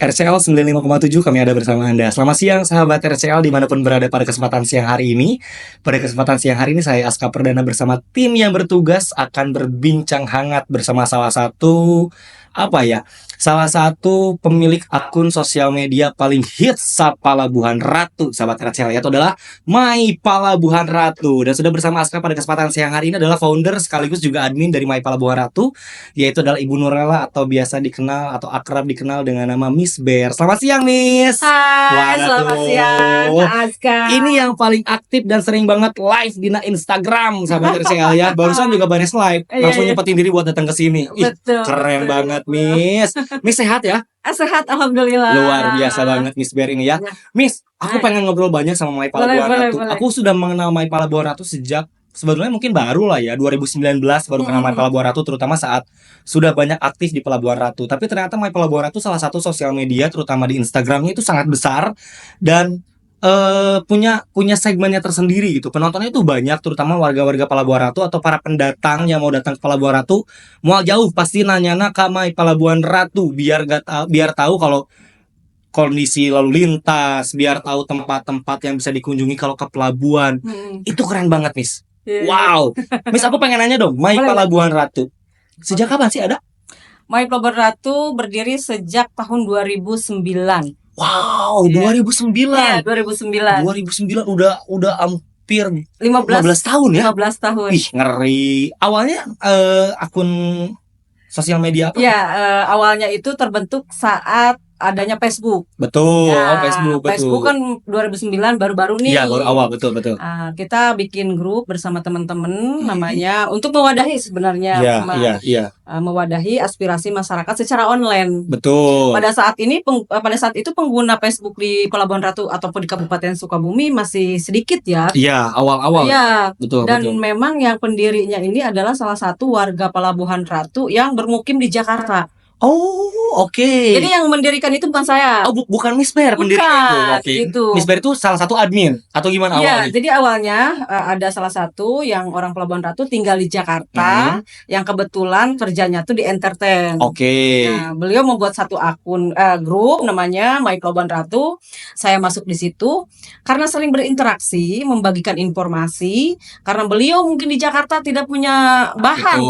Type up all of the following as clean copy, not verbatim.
RCL 95,7 kami ada bersama Anda. Selamat siang sahabat RCL dimanapun berada pada kesempatan siang hari ini. Pada kesempatan siang hari ini saya Aska Perdana bersama tim yang bertugas akan berbincang hangat bersama salah satu pemilik akun sosial media paling hits Palabuhan Ratu, sahabat RCL, yaitu adalah My Palabuhan Ratu. Dan sudah bersama Aska pada kesempatan siang hari ini adalah founder sekaligus juga admin dari My Palabuhan Ratu, yaitu adalah Ibu Nurella atau biasa dikenal atau akrab dikenal dengan nama Miss Bear. Selamat siang, Miss. Hai, selamat siang, Kak Aska. Ini yang paling aktif dan sering banget live di Instagram, sahabat RCL ya. Barusan juga baris live, langsung nyepetin diri buat datang ke sini. Betul. Keren banget, Miss. Miss sehat ya? Sehat, alhamdulillah. Luar biasa banget Miss Bear ini ya. Miss, aku pengen ngobrol banyak sama My Palabuhan Ratu. Boleh. Aku sudah mengenal My Palabuhan Ratu sejak sebetulnya mungkin baru lah ya 2019 baru kenal My Palabuhan Ratu, terutama saat sudah banyak aktif di Pelabuhan Ratu. Tapi ternyata My Palabuhan Ratu salah satu sosial media terutama di Instagramnya itu sangat besar dan punya segmennya tersendiri gitu. Penontonnya itu banyak, terutama warga-warga Palabuhan Ratu atau para pendatang yang mau datang ke Palabuhan Ratu. Mau jauh pasti nanya-nanya ke My Palabuhan Ratu biar tahu kalau kondisi lalu lintas, biar tahu tempat-tempat yang bisa dikunjungi kalau ke pelabuhan. Itu keren banget, Miss. Wow. Miss, aku pengen nanya dong, My Palabuhan Ratu sejak kapan sih ada? My Palabuhan Ratu berdiri sejak tahun 2009. Wow, 2009. Iya, 2009. 2009 udah hampir 15 tahun ya? 15 tahun. Ih, ngeri. Awalnya akun sosial media apa? Ya, awalnya itu terbentuk saat adanya Facebook. Betul, Ya, betul. Facebook kan 2009 baru-baru nih. Iya, baru awal, betul. Kita bikin grup bersama teman-teman namanya untuk mewadahi sebenarnya. Iya. Mewadahi aspirasi masyarakat secara online. Betul. Pada saat itu pengguna Facebook di Pelabuhan Ratu ataupun di Kabupaten Sukabumi masih sedikit ya. Iya, awal-awal. Iya. Betul. Memang yang pendirinya ini adalah salah satu warga Pelabuhan Ratu yang bermukim di Jakarta. Oh, oke. Jadi yang mendirikan itu bukan saya. Oh, bukan Miss Bear pendirinya itu. Gitu. Miss Bear itu salah satu admin atau gimana awalnya? Iya, jadi awalnya ada salah satu yang orang Pelabuhan Ratu tinggal di Jakarta, yang kebetulan kerjanya tuh di entertain. Oke. Nah, beliau membuat satu akun grup namanya My Pelabuhan Ratu. Saya masuk di situ karena sering berinteraksi, membagikan informasi. Karena beliau mungkin di Jakarta tidak punya bahan.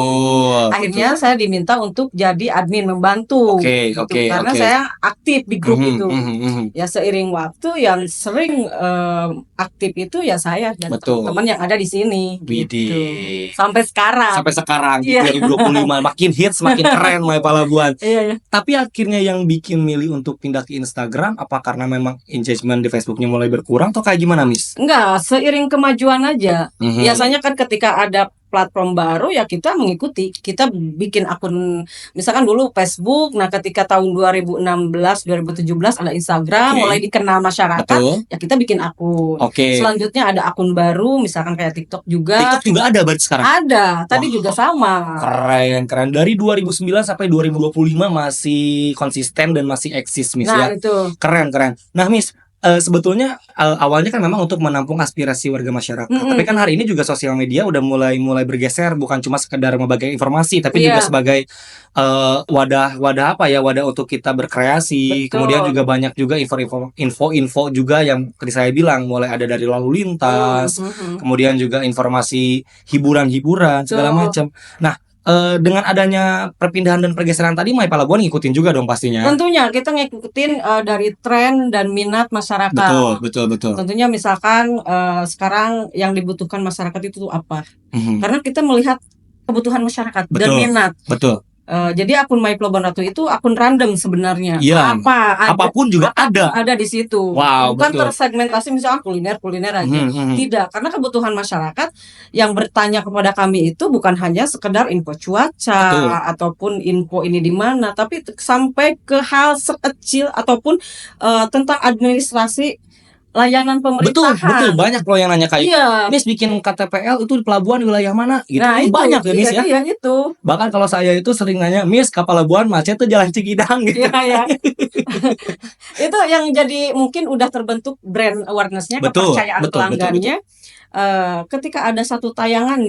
Akhirnya saya diminta untuk jadi admin membantu. Karena saya aktif di grup itu. Ya seiring waktu yang sering aktif itu ya saya dan teman-teman yang ada di sini. Gitu. Sampai sekarang. Iya. 2025 makin hits, makin keren My Palabuhan. Iya. Tapi akhirnya yang bikin milih untuk pindah ke Instagram apa karena memang engagement di Facebooknya mulai berkurang atau kayak gimana, Miss? Enggak, seiring kemajuan aja. Biasanya kan ketika ada platform baru ya kita mengikuti, kita bikin akun misalkan dulu Facebook, nah ketika tahun 2016 2017 ada Instagram mulai dikenal masyarakat. Ya kita bikin akun. Selanjutnya ada akun baru misalkan kayak TikTok juga. TikTok juga ada berarti sekarang? Ada, tadi juga sama. Keren. Dari 2009 sampai 2025 masih konsisten dan masih eksis, Miss. Nah, ya. Itu. Keren. Nah, Miss, sebetulnya awalnya kan memang untuk menampung aspirasi warga masyarakat. Tapi kan hari ini juga sosial media udah mulai bergeser, bukan cuma sekedar membagikan informasi, tapi juga sebagai wadah untuk kita berkreasi. Betul. Kemudian juga banyak juga info juga yang tadi saya bilang mulai ada dari lalu lintas, kemudian juga informasi hiburan segala macam. Nah, dengan adanya perpindahan dan pergeseran tadi, My Palabuhan ngikutin juga dong pastinya. Tentunya kita ngikutin dari tren dan minat masyarakat. Betul. Tentunya misalkan sekarang yang dibutuhkan masyarakat itu apa? Karena kita melihat kebutuhan masyarakat dan minat. Betul. Jadi akun My Palabuhan Ratu itu akun random sebenarnya. Iya. Apapun juga ada di situ. Wow, bukan tersegmentasi misalnya kuliner aja. Tidak, karena kebutuhan masyarakat yang bertanya kepada kami itu bukan hanya sekedar info cuaca ataupun info ini di mana, tapi sampai ke hal sekecil ataupun tentang administrasi layanan pemerintahan. Betul. Banyak loh yang nanya kayak, Miss bikin KTPL itu di pelabuhan di wilayah mana? Gitu. Nah, itu banyak ya, Miss ya. Iya, itu. Bahkan kalau saya itu sering nanya, Miss, ke pelabuhan macet tuh Jalan Cikidang gitu. Iya. Itu yang jadi mungkin udah terbentuk brand awareness-nya, kepercayaan pelanggannya. Ketika ada satu tayangan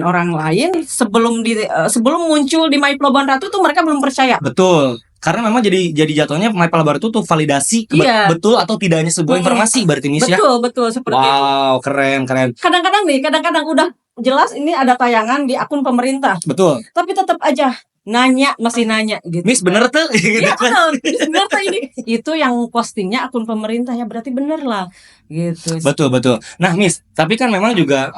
orang lain sebelum muncul di My Pelabuhan Ratu tuh mereka belum percaya. Betul. Karena memang jadi jatuhnya My Palabuhan Ratu tuh validasi Iya. betul atau tidaknya sebuah informasi berarti Miss ya. Betul seperti itu. Wow, keren. Kadang-kadang udah jelas ini ada tayangan di akun pemerintah, Betul. tapi tetap aja masih nanya gitu. Miss bener tuh gitu Iya kan. bener tuh ini. Itu yang postingnya akun pemerintah ya, berarti bener lah gitu. Betul. Nah, Miss, tapi kan memang juga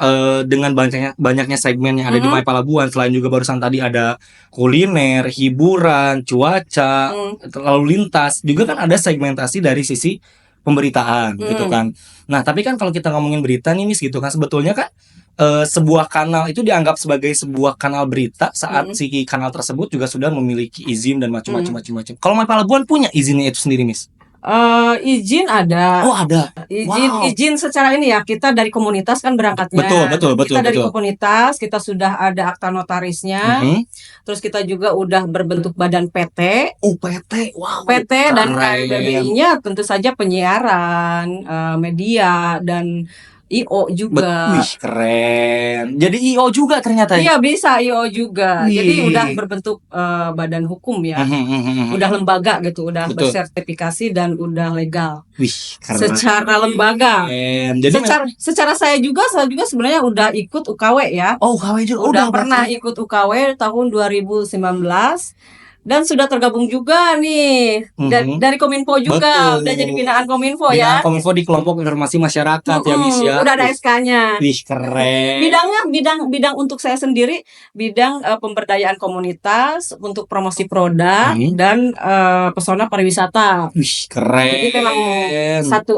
dengan banyaknya segmen yang ada di My Palabuhan, selain juga barusan tadi ada kuliner, hiburan, cuaca, lalu lintas, juga kan ada segmentasi dari sisi pemberitaan gitu kan. Nah, tapi kan kalau kita ngomongin berita nih Miss gitu kan, sebetulnya kan sebuah kanal itu dianggap sebagai sebuah kanal berita saat si kanal tersebut juga sudah memiliki izin dan macam-macam. Kalau My Palabuhan punya izinnya itu sendiri, Miss? Izin ada. Oh, ada. Izin secara ini ya, kita dari komunitas kan berangkatnya. Betul. Kita dari komunitas, kita sudah ada akta notarisnya. Terus kita juga udah berbentuk badan PT. Oh, PT. Wow. PT dan KBBI-nya tentu saja penyiaran, media dan IO juga. Wih, keren. Jadi IO juga ternyata. Iya, bisa IO juga. Jadi udah berbentuk badan hukum ya. Udah lembaga gitu, udah bersertifikasi dan udah legal. Wih, keren. Secara lembaga. Jadi secara saya juga sebenarnya udah ikut UKW ya. Oh, UKW juga udah pernah ikut UKW tahun 2019. Dan sudah tergabung juga nih dari Kominfo juga. Udah jadi binaan Kominfo ya. Binaan Kominfo di kelompok informasi masyarakat ya Miss ya. Udah ada SK-nya. Wih, keren. Bidangnya bidang untuk saya sendiri bidang pemberdayaan komunitas, untuk promosi produk dan pesona pariwisata. Wih, keren. Jadi memang satu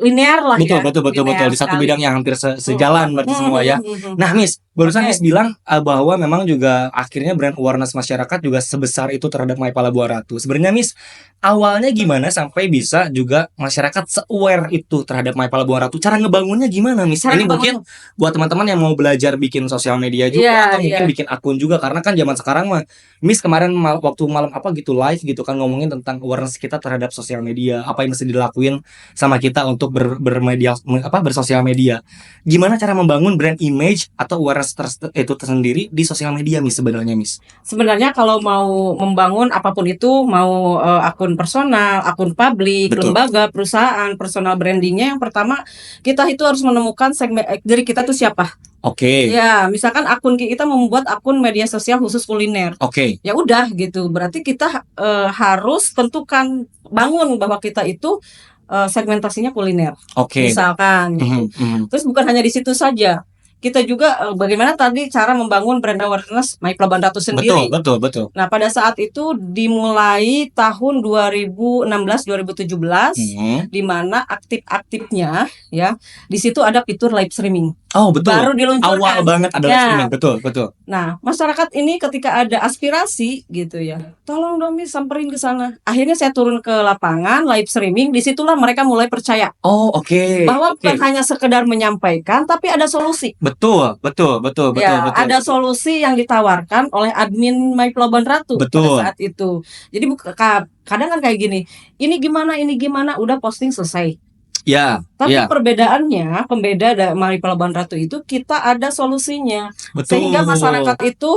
linear lah ya. Betul. Di satu bidang yang hampir sejalan berarti semua ya. Nah, Miss, barusan Miss bilang bahwa memang juga akhirnya brand awareness masyarakat juga sebesar itu terhadap My Palabuhan Ratu. Sebenarnya Miss, awalnya gimana sampai bisa juga masyarakat se-aware itu terhadap My Palabuhan Ratu? Cara ngebangunnya gimana Miss? Ini mungkin buat teman-teman yang mau belajar bikin sosial media juga atau mungkin bikin akun juga, karena kan zaman sekarang mah Miss kemarin waktu malam apa gitu live gitu kan ngomongin tentang awareness kita terhadap sosial media, apa yang mesti dilakuin sama kita untuk bersosial media. Gimana cara membangun brand image atau awareness itu tersendiri di sosial media Miss sebenarnya Miss? Sebenarnya kalau mau membangun apapun itu, mau akun personal, akun publik, lembaga, perusahaan, personal brandingnya, yang pertama kita itu harus menemukan segmen diri kita tuh siapa. Oke. Ya, misalkan akun kita membuat akun media sosial khusus kuliner. Oke. Ya udah gitu. Berarti kita harus tentukan, bangun bahwa kita itu segmentasinya kuliner. Oke. Misalkan gitu. Terus bukan hanya di situ saja. Kita juga bagaimana tadi cara membangun brand awareness My Palabuhan Ratu sendiri. Betul. Nah, pada saat itu dimulai tahun 2016-2017, di mana aktifnya ya, di situ ada fitur live streaming. Oh, betul. Baru diluncurkan. Awal banget ada live streaming, betul. Nah, masyarakat ini ketika ada aspirasi gitu ya, tolong dong Miss samperin ke sana. Akhirnya saya turun ke lapangan, live streaming, disitulah mereka mulai percaya. Oh, oke. Bahwa bukan hanya sekedar menyampaikan, tapi ada solusi. Betul. Ada solusi yang ditawarkan oleh admin My Palabuhan Ratu pada saat itu. Jadi kadang kan kayak gini, ini gimana, udah posting selesai. Ya. Tapi perbedaannya, pembeda dari My Palabuhan Ratu itu kita ada solusinya. Sehingga masyarakat itu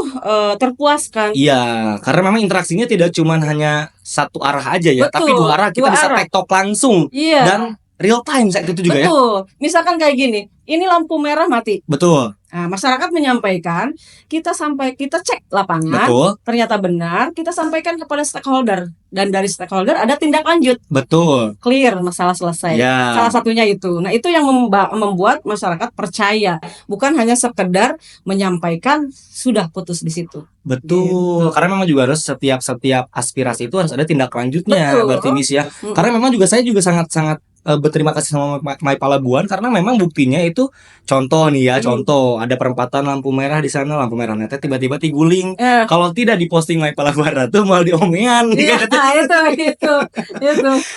terpuaskan. Iya, karena memang interaksinya tidak cuma hanya satu arah aja ya, tapi dua arah. Kita bisa tektok langsung. Iya. Dan real time saat itu juga ya. Betul. Misalkan kayak gini, ini lampu merah mati. Betul. Nah, masyarakat menyampaikan, kita cek lapangan, ternyata benar, kita sampaikan kepada stakeholder, dan dari stakeholder ada tindak lanjut. Betul. Clear, masalah selesai. Salah satunya itu. Nah, itu yang membuat masyarakat percaya, bukan hanya sekedar menyampaikan sudah putus di situ. Betul. Gitu. Karena memang juga harus setiap aspirasi itu harus ada tindak lanjutnya, berarti Miss ya. Karena memang saya juga sangat berterima kasih sama My Palabuhan, karena memang buktinya itu contoh nih ya, contoh ada perempatan lampu merah di sana, lampu merah netnya tiba-tiba diguling. Kalau tidak diposting My Palabuhan Ratu malah diomean. Itu.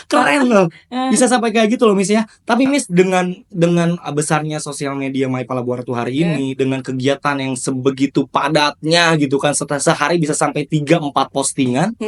Keren loh. Bisa sampai kayak gitu loh Miss ya. Tapi Miss dengan besarnya sosial media My Palabuhan Ratu hari ini, dengan kegiatan yang sebegitu padatnya gitu kan, sehari bisa sampai 3-4 postingan.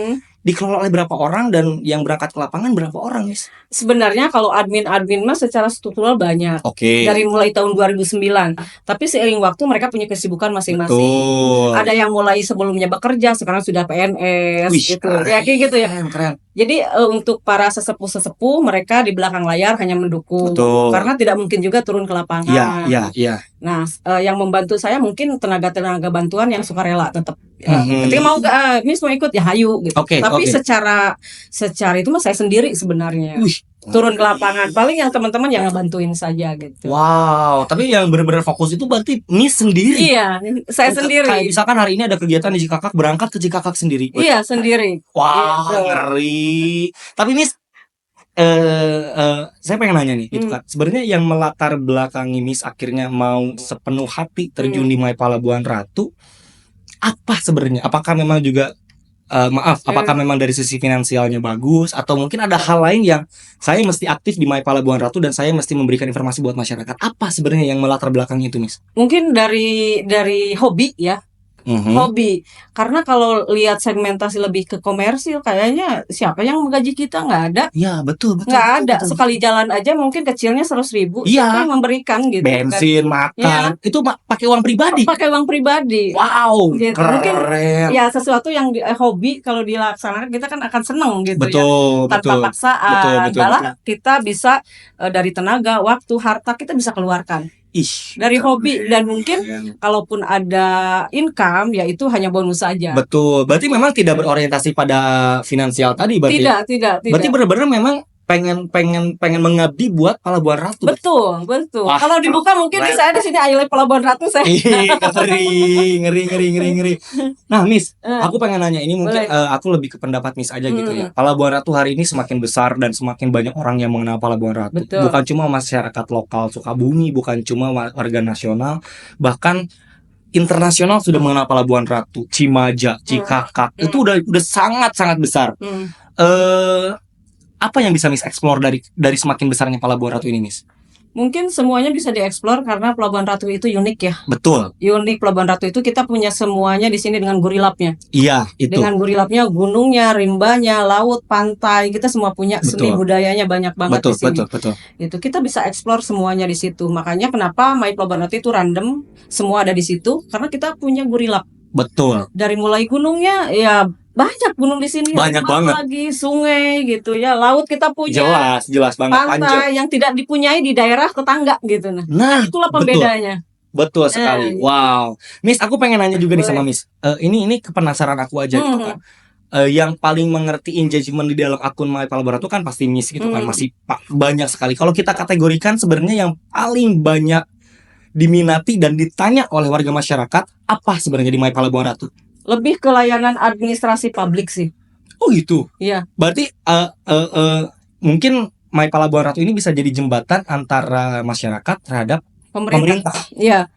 dikelola oleh berapa orang dan yang berangkat ke lapangan berapa orang, Miss? Sebenarnya kalau admin-admin mah secara struktural banyak. Oke. Dari mulai tahun 2009. Tapi seiring waktu mereka punya kesibukan masing-masing. Betul. Ada yang mulai sebelumnya bekerja, sekarang sudah PNS Wih, gitu. Ya kayak gitu ya. Keren. Jadi untuk para sesepuh-sesepuh mereka di belakang layar hanya mendukung. Betul. Karena tidak mungkin juga turun ke lapangan. Iya. Nah, yang membantu saya mungkin tenaga-tenaga bantuan yang sukarela tetap. Mhm. Ketika mau Miss mau ikut ya hayu gitu. Oke, Tapi oke. secara itu mah saya sendiri sebenarnya. Wih. Turun ke lapangan. Paling yang teman-teman yang ngebantuin saja gitu. Wow, tapi yang benar-benar fokus itu berarti Miss sendiri. Iya, saya sendiri. Kayak misalkan hari ini ada kegiatan di Cikakak, berangkat ke Cikakak sendiri. Iya, sendiri. Wah, Gitu. ngeri. Tapi Miss, saya pengen nanya nih, gitu kan. Sebenarnya yang melatar belakangi Miss akhirnya mau sepenuh hati terjun di My Palabuhan Ratu, apa sebenarnya? Apakah memang juga apakah memang dari sisi finansialnya bagus atau mungkin ada hal lain yang saya mesti aktif di My Palabuhan Ratu dan saya mesti memberikan informasi buat masyarakat? Apa sebenarnya yang melatar belakangi itu, Miss? Mungkin dari hobi ya. Hobi. Karena kalau lihat segmentasi lebih ke komersil kayaknya siapa yang menggaji kita, nggak ada. Iya, betul. Nggak ada. Sekali jalan aja mungkin kecilnya 100.000. Iya. Siapa yang memberikan gitu kan. Bensin, makan, itu pakai uang pribadi. Pakai uang pribadi. Wow, Gitu. keren. Mungkin ya sesuatu yang hobi kalau dilaksanakan kita kan akan seneng gitu ya. Tanpa paksaan. Malah kita bisa dari tenaga, waktu, harta kita bisa keluarkan. Dari hobi dan mungkin kalaupun ada income ya itu hanya bonus saja. Betul. Berarti memang tidak berorientasi pada finansial tadi berarti. Tidak. Berarti benar-benar memang pengen mengabdi buat Palabuhan Ratu. Betul. Wah, kalau dibuka mungkin saya di sini ayo Palabuhan Ratu saya. Ngeri. Nah, Miss, aku pengen nanya ini mungkin aku lebih ke pendapat Miss aja gitu ya. Palabuhan Ratu hari ini semakin besar dan semakin banyak orang yang mengenal Palabuhan Ratu. Betul. Bukan cuma masyarakat lokal Sukabumi, bukan cuma warga nasional, bahkan internasional sudah mengenal Palabuhan Ratu, Cimaja, Cikakak. Itu udah sangat besar. Apa yang bisa Miss explore dari semakin besarnya Palabuhan Ratu ini, Miss? Mungkin semuanya bisa dieksplor karena Pelabuhan Ratu itu unik ya. Betul. Unik Pelabuhan Ratu itu kita punya semuanya di sini dengan gurilapnya. Iya, itu. Dengan gurilapnya, gunungnya, rimbanya, laut, pantai, kita semua punya seni budayanya banyak banget di sini. Betul. Itu kita bisa eksplor semuanya di situ. Makanya kenapa My Pelabuhan Ratu itu random, semua ada di situ karena kita punya gurilap. Betul. Dari mulai gunungnya ya banyak gunung di sini, banyak banget lagi sungai gitu ya, laut kita punya jelas banget, pantai yang tidak dipunyai di daerah tetangga gitu. Nah itulah pembedanya. Betul sekali. Wow, Miss, aku pengen nanya juga nih sama Miss. Ini kepenasaran aku aja gitu kan. Yang paling mengerti engagement di dalam akun My Palabuhan Ratu kan pasti Miss gitu kan, masih banyak sekali. Kalau kita kategorikan sebenarnya yang paling banyak diminati dan ditanya oleh warga masyarakat apa sebenarnya di My Palabuhan Ratu? Lebih ke layanan administrasi publik sih. Oh gitu. Iya. Berarti mungkin My Palabuhan Ratu ini bisa jadi jembatan antara masyarakat terhadap pemerintah. Iya.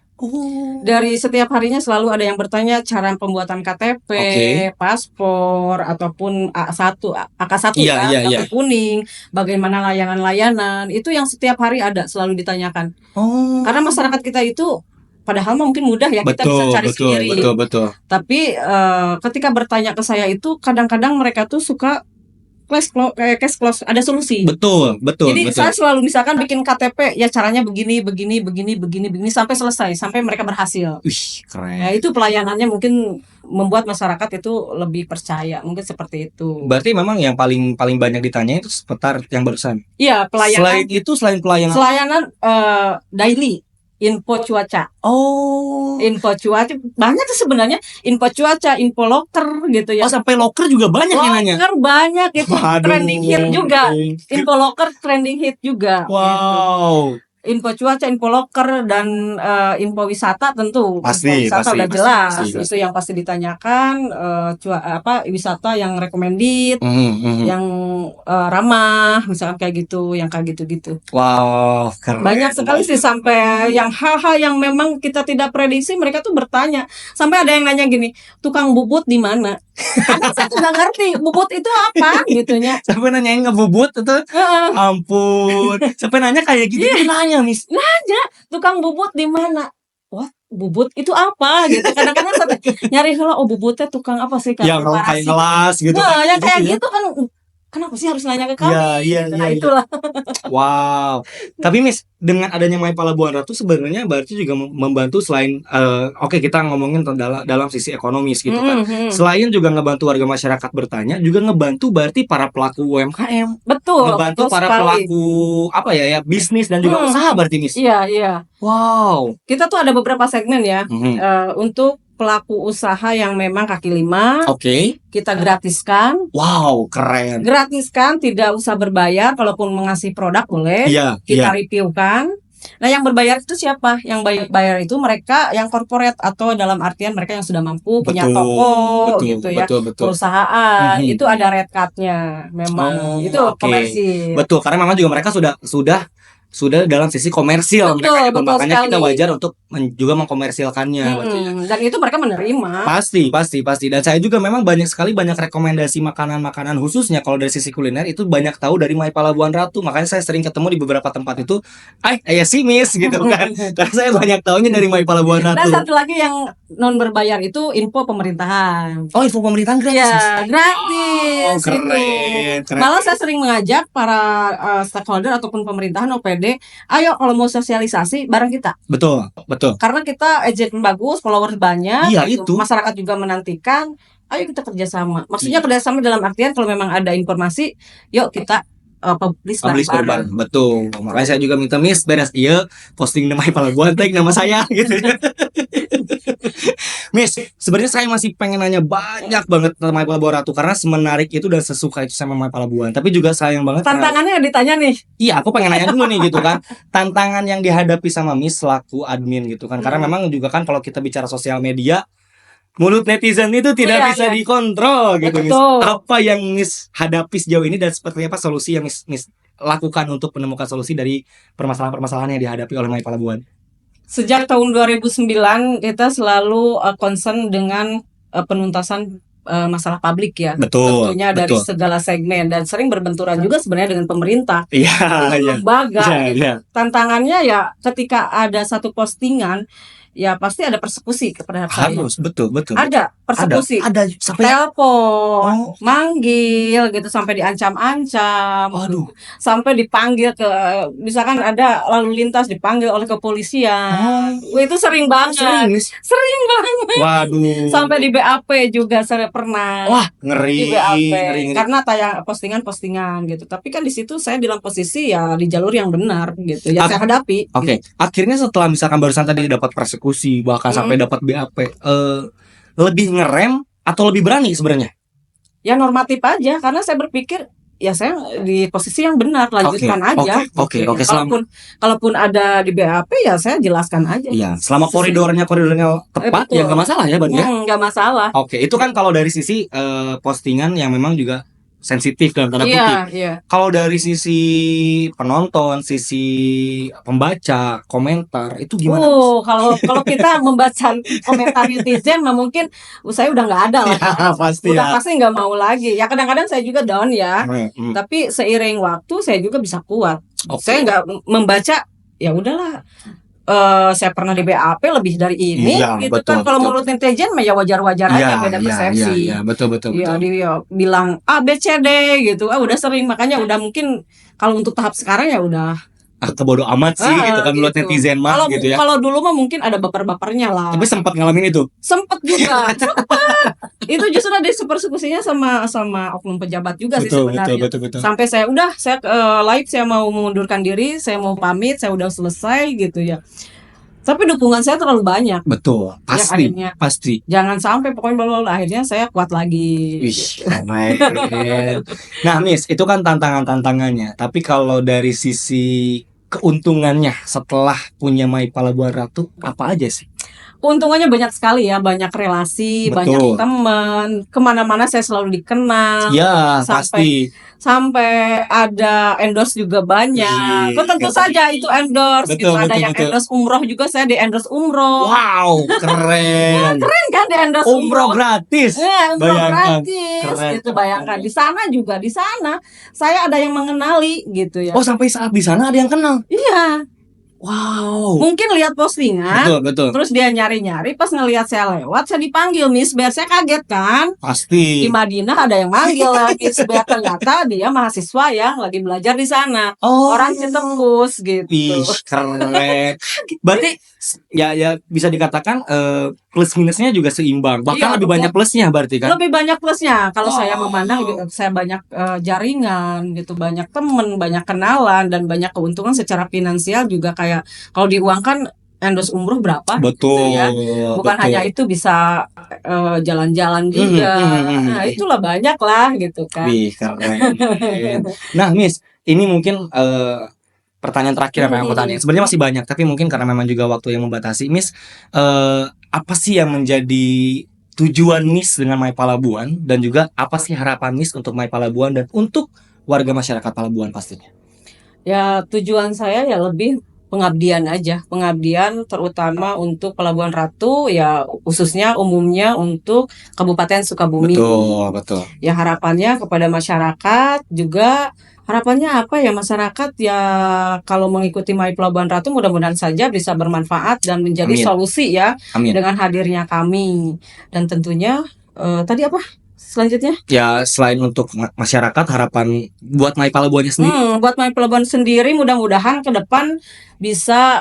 Dari setiap harinya selalu ada yang bertanya cara pembuatan KTP, paspor ataupun AK1 kartu kuning, bagaimana layanan-layanan, itu yang setiap hari ada selalu ditanyakan. Karena masyarakat kita itu padahal mungkin mudah ya, kita bisa cari sendiri. Betul. Tapi ketika bertanya ke saya itu kadang-kadang mereka tuh suka cash close, ada solusi. Betul. Jadi saya selalu misalkan bikin KTP ya caranya begini sampai selesai, sampai mereka berhasil. Keren. Ya, itu pelayanannya mungkin membuat masyarakat itu lebih percaya, mungkin seperti itu. Berarti memang yang paling banyak ditanya itu seputar yang barusan. Iya, pelayanan. Selain pelayanan. Pelayanan daily. Info cuaca. Info cuaca banyak tuh sebenarnya. Info cuaca, info loker gitu ya. Sampai loker juga banyak yang nanya. Loker banyak itu. Trending hit juga. Info loker trending hit juga. Wow. Gitu. Info cuaca, info loker dan info wisata tentu. Pasti. Udah jelas. Itu yang pasti ditanyakan. Wisata yang recommended, yang ramah, misalkan kayak gitu, yang kayak gitu-gitu. Wow, keren. Banyak sekali sih, sampai yang hal-hal yang memang kita tidak prediksi mereka tuh bertanya. Sampai ada yang nanya gini, tukang bubut di mana? Karena saya tuh nggak ngerti bubut itu apa gitunya. Sampai nanyain ngebubut itu, ampun. Sampai nanya kayak gitu, nanya Miss. Nanya tukang bubut di mana? "What? Bubut itu apa?" Gitu. Kadang-kadang sampai nyari heula, "Oh, bubutnya tukang apa sih?" Yang Kata kayak Parasit. ngelas gitu Nah, yang gitu kayak ya. gitu kan, kenapa sih harus nanya ke Iya kami iya gitu. iya Nah, iya. itulah. Wow. Tapi Miss, dengan adanya My Palabuhan Ratu sebenarnya berarti juga membantu selain oke kita ngomongin dalam sisi ekonomis gitu kan. Mhm mhm. Selain juga ngebantu warga masyarakat bertanya, juga ngebantu berarti para pelaku UMKM, Betul ngebantu betul para sekali. pelaku apa ya bisnis dan juga Mhm usaha mhm. berarti Miss. Iya iya. Wow. Kita tuh ada beberapa segmen ya, Mhm. untuk pelaku usaha yang memang kaki lima, Oke. kita gratiskan. Wow, keren. Gratiskan, tidak usah berbayar, kalaupun mengasih produk boleh, Iya, kita iya. reviewkan. Nah, yang berbayar itu siapa? Yang bayar itu mereka yang corporate atau dalam artian mereka yang sudah mampu, punya Betul, toko betul, gitu ya, betul, betul. perusahaan, Mhm. itu ada red card-nya memang, Oh, itu oke. komersil. Betul, karena memang juga mereka sudah dalam sisi komersil mereka Betul itu, betul makanya kita sekali. wajar untuk juga mengkomersilkannya berarti ya. Dan itu mereka menerima. Pasti, pasti, pasti. Dan saya juga memang banyak rekomendasi makanan-makanan khususnya kalau dari sisi kuliner itu banyak tahu dari My Palabuhan Ratu. Makanya saya sering ketemu di beberapa tempat itu, ya sih Miss gitu kan. Karena saya banyak tahunya dari My Palabuhan Dan Ratu. satu lagi yang non berbayar itu info pemerintahan. Oh, info pemerintahan gratis. Miss? Iya, gratis Oh, keren, itu. keren. Malah saya sering mengajak para stakeholder ataupun pemerintahan OPD, ayo kalau mau sosialisasi bareng kita. Betul, betul. Karena kita agent bagus, followers banyak, Iya, gitu. itu. Masyarakat juga menantikan. Ayo kita kerjasama. Maksudnya kerjasama dalam artian kalau memang ada informasi, yuk kita publish Publish bareng-bareng. bareng, betul. Makanya saya juga minta Miss beres iya posting nama Palabuhan tag nama saya gitu. Miss, sebenarnya saya masih pengen nanya banyak banget tentang My Palabuhan Ratu karena semenarik itu dan sesuka itu sama My Palabuhan. Tapi juga sayang banget karena Tantangannya yang ditanya nih. iya, aku pengen nanya dulu nih gitu kan. Tantangan yang dihadapi sama Miss selaku admin gitu kan. Karena memang juga kan kalau kita bicara sosial media, mulut netizen itu tidak Iya, bisa iya. dikontrol gitu Miss. Betul. Apa yang Miss hadapi sejauh ini dan seperti apa solusi yang Miss lakukan untuk menemukan solusi dari permasalahan-permasalahan yang dihadapi oleh My Palabuhan? Sejak tahun 2009 kita selalu concern dengan penuntasan masalah publik ya. Betul, Tentunya dari betul. segala segmen dan sering berbenturan juga sebenarnya dengan pemerintah. Iya, iya. Lembaga. Iya, iya. Tantangannya ya ketika ada satu postingan ya pasti ada persekusi kepada saya. Harus, betul, betul. Ada persekusi. Ada sampai Telepon, manggil gitu sampai diancam-ancam. Waduh. Sampai dipanggil ke misalkan ada lalu lintas dipanggil oleh kepolisian. Wah, itu sering banget. Sering, Miss. Sering banget. Waduh. Sampai di BAP juga saya pernah. Wah, ngeri. Di BAP Ngeri. karena tayang postingan-postingan gitu. Tapi kan di situ saya dalam posisi ya di jalur yang benar gitu. Ya saya hadapi. Oke, akhirnya setelah misalkan barusan tadi dapat persekusi bahkan sampai dapat BAP, lebih ngerem atau lebih berani sebenarnya? Ya normatif aja karena saya berpikir ya saya di posisi yang benar lanjutkan aja. Oke. Kalaupun ada di BAP ya saya jelaskan aja. Iya, selama koridornya tepat ya nggak masalah ya, berarti ya. Nggak masalah. Oke, itu kan kalau dari sisi postingan yang memang juga sensitif dalam tanda kutip. Iya. Kalau dari sisi penonton, sisi pembaca, komentar itu gimana? Kalau kita membaca komentar netizen, mungkin saya udah nggak ada lah. Pasti pasti nggak mau lagi. Ya kadang-kadang saya juga down ya. Tapi seiring waktu saya juga bisa kuat. Saya nggak membaca. Ya udahlah. Saya pernah di BAP lebih dari ini, gitu kan. Kalau menurut netizen, ya wajar-wajar aja beda persepsi. Iya, betul. Ya dia bilang A B C D gitu. Udah sering makanya udah mungkin kalau untuk tahap sekarang ya udah kebodo amat sih gitu kan menurut netizen mah gitu ya. Kalau dulu mah mungkin ada baper-bapernya lah. Tapi sempat ngalamin itu. Sempat juga. Itu justru ada persekusinya sama oknum pejabat juga sih sebenarnya. Betul. Sampai saya live saya mau mengundurkan diri, saya mau pamit, saya udah selesai gitu ya. Tapi dukungan saya terlalu banyak. Betul, pasti. Jangan sampai pokoknya akhirnya saya kuat lagi. Nah, Miss, itu kan tantangannya. Tapi kalau dari sisi keuntungannya setelah punya My Palabuhan Ratu apa aja sih? Keuntungannya banyak sekali ya, banyak relasi, banyak teman, kemana-mana saya selalu dikenal. Ya, pasti. Sampai ada endorse juga banyak. Tentu saja itu endorse. Ada yang endorse umroh juga, saya di endorse umroh. Wow, keren. Keren kan di endorse umroh gratis. Umroh gratis. Itu bayangkan di sana saya ada yang mengenali gitu ya. Oh, sampai saat di sana ada yang kenal. Iya. Wow. Mungkin lihat postingan, Betul, betul. terus dia nyari-nyari, pas ngelihat saya lewat, saya dipanggil Miss Bear. Saya kaget kan. Di Pasti. Madinah ada yang manggil Miss Bear, ternyata dia mahasiswa yang lagi belajar di sana. Oh. Orang Citepus gitu. Ih, keren. Berarti ya bisa dikatakan plus minusnya juga seimbang. Bahkan Iya, lebih betul. banyak plusnya berarti kan? Lebih banyak plusnya. Kalau saya Oh. memandang, saya banyak jaringan gitu, banyak temen, banyak kenalan, dan banyak keuntungan secara finansial juga. Kayak kalau diuangkan endorse umroh berapa gitu ya. Bukan hanya itu, bisa jalan-jalan juga. Nah, itulah banyak lah gitu kan. Wih, keren. Nah, Miss, ini mungkin pertanyaan terakhir yang aku tanya. Sebenarnya masih banyak, tapi mungkin karena memang juga waktu yang membatasi, Miss, apa sih yang menjadi tujuan Miss dengan My Palabuan, dan juga apa sih harapan Miss untuk My Palabuan dan untuk warga masyarakat Palabuan pastinya? Ya, tujuan saya ya lebih pengabdian aja, pengabdian terutama untuk Pelabuhan Ratu, ya khususnya umumnya untuk Kabupaten Sukabumi. Betul. Ya harapannya kepada masyarakat juga, harapannya apa ya, masyarakat ya kalau mengikuti My Pelabuhan Ratu mudah-mudahan saja bisa bermanfaat dan menjadi Amin. solusi ya Amin. dengan hadirnya kami. Dan tentunya tadi apa selanjutnya? Ya, selain untuk masyarakat, harapan buat My Palabuannya sendiri. Buat My Pelabuhan sendiri, mudah-mudahan ke depan bisa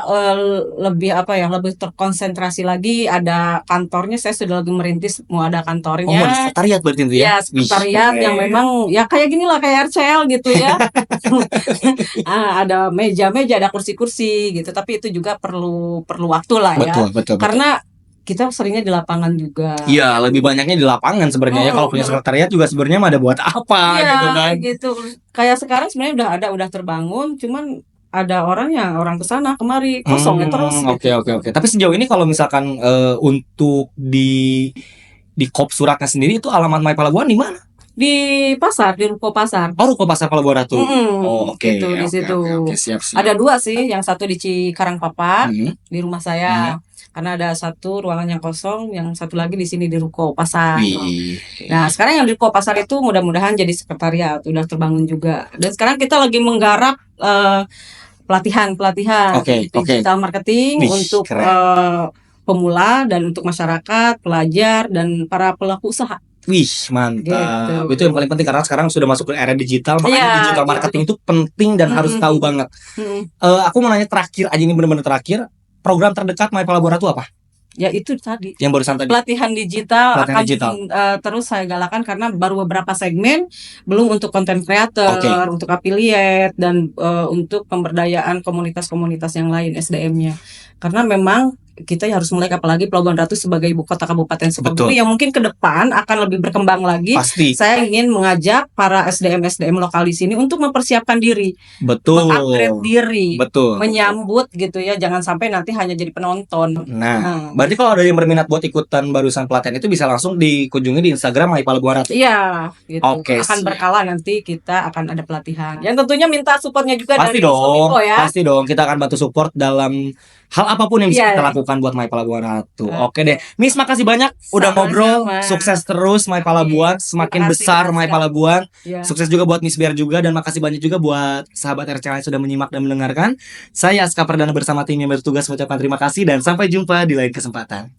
lebih apa ya, lebih terkonsentrasi lagi. Ada kantornya, saya sudah lagi merintis mau ada kantornya. Ada sekretariat berarti itu ya? Ya, sekretariat yang memang ya kayak gini lah, kayak RCL gitu ya. Ada meja-meja, ada kursi-kursi gitu. Tapi itu juga perlu waktu lah ya. Betul. Karena kita seringnya di lapangan juga. Iya, lebih banyaknya di lapangan sebenarnya ya. Kalau punya sekretariat juga sebenarnya mah ada buat apa gitu kan? Gitu. Kayak sekarang sebenarnya udah terbangun, cuman ada orang kesana kemari, kosongnya terus. Oke. Tapi sejauh ini kalau misalkan untuk di Kop Suratnya sendiri, itu alamat My Palabuan di mana? Di pasar, di Ruko Pasar. Oh, Ruko Pasar Palabuan Ratu. Oke. Gitu, di situ. Oke, siap. Ada 2 sih, yang satu di Cikarangpapat, di rumah saya. Karena ada satu ruangan yang kosong, yang satu lagi di sini di Ruko Pasar. Nah, sekarang yang di Ruko Pasar itu mudah-mudahan jadi sekretariat, udah terbangun juga. Dan sekarang kita lagi menggarap pelatihan digital marketing untuk pemula dan untuk masyarakat, pelajar, dan para pelaku usaha. Wih, mantap. Itu yang paling penting karena sekarang sudah masuk ke era digital, makanya digital marketing itu penting dan harus tahu banget. Aku mau nanya terakhir aja, ini benar-benar terakhir. Program terdekat My Palabuan Ratu apa? Ya itu tadi. Yang barusan tadi. Pelatihan digital terus saya galakan karena baru beberapa segmen, belum untuk content creator, untuk affiliate, dan untuk pemberdayaan komunitas-komunitas yang lain SDM-nya. Karena memang kita harus mulai, apalagi Pelabuhan Ratu sebagai ibu kota Kabupaten Sukabumi yang mungkin ke depan akan lebih berkembang lagi. Pasti. Saya ingin mengajak para SDM lokal di sini untuk mempersiapkan diri, mengupgrade diri, menyambut gitu ya, jangan sampai nanti hanya jadi penonton. Nah, berarti kalau ada yang berminat buat ikutan barusan pelatihan itu bisa langsung dikunjungi di Instagram My Palabuan Ratu. Iya, gitu. Akan berkala nanti kita akan ada pelatihan. Yang tentunya minta supportnya juga dari Sominfo ya. Pasti dong, kita akan bantu support dalam hal apapun yang bisa kita lakukan buat My Palabuan Ratu. Oke deh, Miss, makasih banyak udah ngobrol. Sukses terus My Palabuan, semakin besar My Palabuan. Sukses juga buat Miss Bear juga, dan makasih banyak juga buat sahabat RCL yang sudah menyimak dan mendengarkan. Saya Aska Perdana bersama tim yang bertugas mengucapkan terima kasih dan sampai jumpa di lain kesempatan.